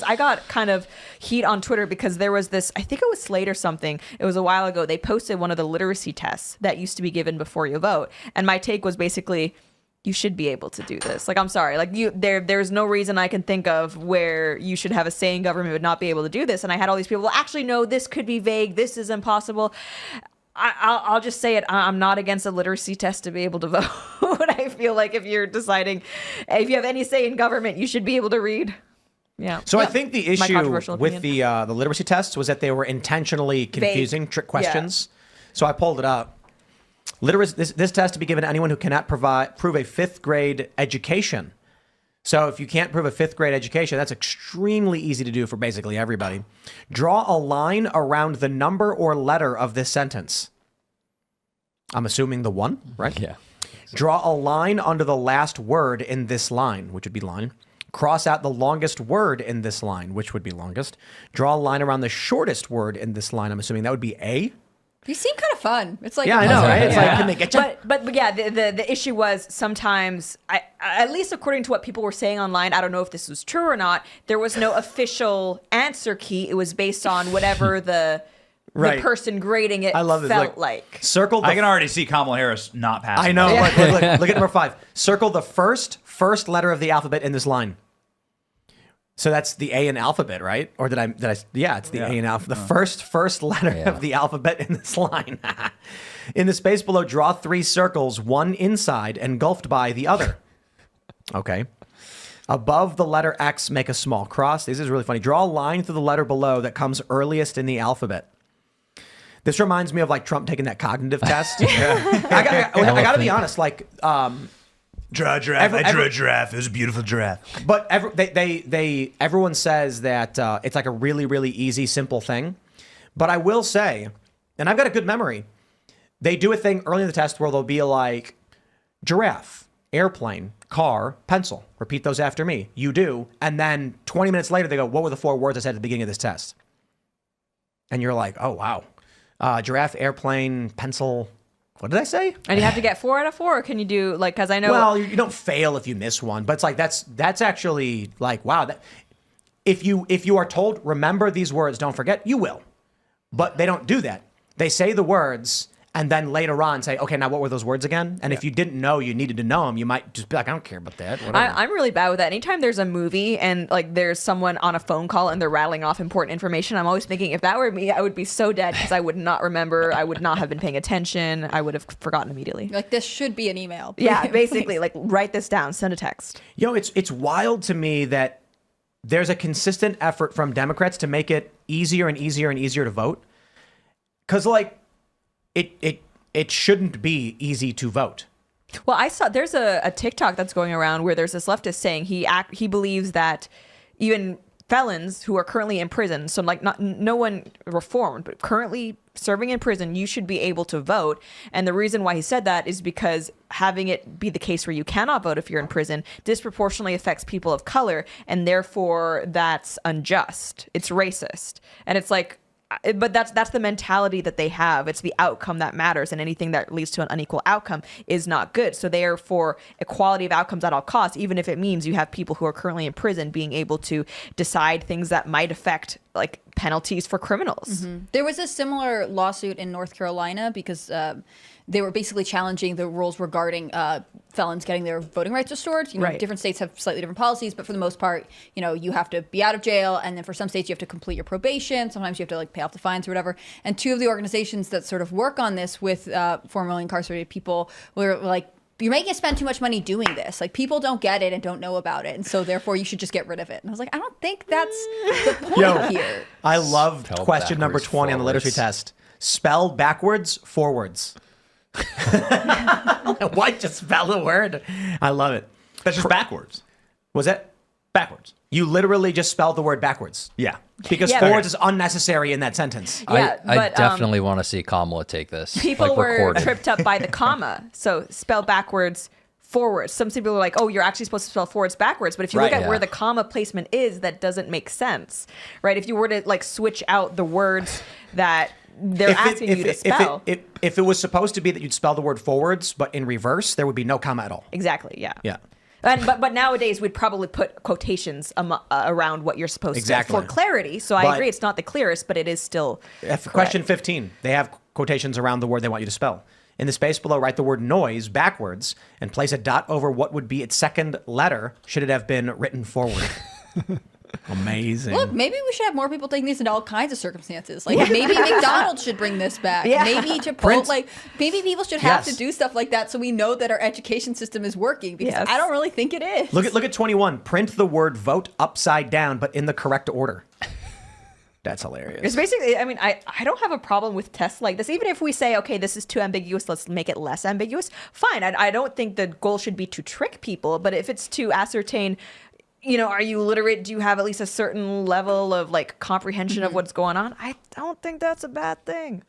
I got kind of heat on Twitter because there was this, I think it was Slate or something. It was a while ago. They posted one of the literacy tests that used to be given before you vote. And my take was basically, you should be able to do this. Like, I'm sorry. Like, there's no reason I can think of where you should have a say in government but not be able to do this. And I had all these people, well, actually, no, this could be vague. This is impossible. I'll just say it. I'm not against a literacy test to be able to vote. I feel like if you're deciding, if you have any say in government, you should be able to read. Yeah. So I think the issue with the literacy tests was that they were intentionally confusing, trick questions. Yeah. So I pulled it up. This test to be given to anyone who cannot prove a fifth grade education. So if you can't prove a fifth grade education, that's extremely easy to do for basically everybody. Draw a line around the number or letter of this sentence. I'm assuming the one, right? Yeah. Draw a line under the last word in this line, which would be line. Cross out the longest word in this line, which would be longest. Draw a line around the shortest word in this line. I'm assuming that would be A. You seem kind of fun. It's like, yeah, I know, right? It's like, can they get you? But yeah, the issue was sometimes, at least according to what people were saying online, I don't know if this was true or not, there was no official answer key. It was based on whatever the person grading it felt like. Circle. I can already see Kamala Harris not passing. I know. Look at number 5. Circle the first letter of the alphabet in this line. So that's the A in alphabet, right? Or did I? Yeah, it's the A in alphabet. The first letter of the alphabet in this line. In the space below, draw 3 circles, one inside, engulfed by the other. Okay. Above the letter X, make a small cross. This is really funny. Draw a line through the letter below that comes earliest in the alphabet. This reminds me of like Trump taking that cognitive test. I gotta be honest, like. Draw a giraffe. I drew a giraffe. It was a beautiful giraffe. But everyone says that it's like a really, really easy, simple thing. But I will say, and I've got a good memory, they do a thing early in the test where they'll be like, giraffe, airplane, car, pencil. Repeat those after me. You do. And then 20 minutes later, they go, what were the 4 words I said at the beginning of this test? And you're like, oh, wow. Giraffe, airplane, pencil. What did I say? And you have to get 4 out of 4, or can you do, like, because I know... Well, you don't fail if you miss one, but it's like, that's actually, like, wow. If you are told, remember these words, don't forget, you will. But they don't do that. They say the words, and then later on say, okay, now what were those words again? And if you didn't know you needed to know them, you might just be like, I don't care about that. I'm really bad with that. Anytime there's a movie and like there's someone on a phone call and they're rattling off important information, I'm always thinking, if that were me, I would be so dead because I would not remember. I would not have been paying attention. I would have forgotten immediately. Like, this should be an email. Yeah, basically, like, write this down, send a text. It's wild to me that there's a consistent effort from Democrats to make it easier and easier and easier to vote. Because, like, it shouldn't be ezy to vote. Well, I saw there's a TikTok that's going around where there's this leftist saying he believes that even felons who are currently in prison, so like no one reformed, but currently serving in prison, you should be able to vote. And the reason why he said that is because having it be the case where you cannot vote if you're in prison disproportionately affects people of color, and therefore that's unjust. It's racist. And it's like, but that's the mentality that they have. It's the outcome that matters, and anything that leads to an unequal outcome is not good. So they are for equality of outcomes at all costs, even if it means you have people who are currently in prison being able to decide things that might affect like penalties for criminals. Mm-hmm. There was a similar lawsuit in North Carolina because they were basically challenging the rules regarding felons getting their voting rights restored. Different states have slightly different policies, but for the most part, you have to be out of jail, and then for some states you have to complete your probation. Sometimes you have to like pay off the fines or whatever. And 2 of the organizations that sort of work on this with formerly incarcerated people were like, you're making us spend too much money doing this. Like, people don't get it and don't know about it, and so therefore you should just get rid of it. And I was like, I don't think that's the point here. I loved question number 20 on the literacy test. Spell backwards, forwards. Why just spell the word? I love it. That's just backwards. Was it? Backwards. You literally just spelled the word backwards. Yeah. Because forwards is unnecessary in that sentence. Yeah, I definitely want to see Kamala take this. People were tripped up by the comma. So spell backwards, forwards. Some people are like, oh, you're actually supposed to spell forwards backwards. But if you look at where the comma placement is, that doesn't make sense, right? If you were to like switch out the words that they're asking you to spell. If it was supposed to be that you'd spell the word forwards, but in reverse, there would be no comma at all. Exactly, yeah. Yeah. But nowadays we'd probably put quotations around what you're supposed Exactly. to for clarity. So I But- agree, it's not the clearest, but it is still. Question correct. 15. They have quotations around the word they want you to spell. In the space below, write the word noise backwards and place a dot over what would be its second letter should it have been written forward. Amazing. Look, maybe we should have more people taking these in all kinds of circumstances. Like maybe McDonald's should bring this back. Yeah. Maybe Chipotle. Prince- Like maybe people should have Yes. to do stuff like that so we know that our education system is working. Because Yes. I don't really think it is. Look at 21. Print the word vote upside down, but in the correct order. That's hilarious. It's basically, I mean, I don't have a problem with tests like this. Even if we say, okay, this is too ambiguous, let's make it less ambiguous. Fine. I don't think the goal should be to trick people, but if it's to ascertain, are you literate? Do you have at least a certain level of like comprehension of what's going on? I don't think that's a bad thing.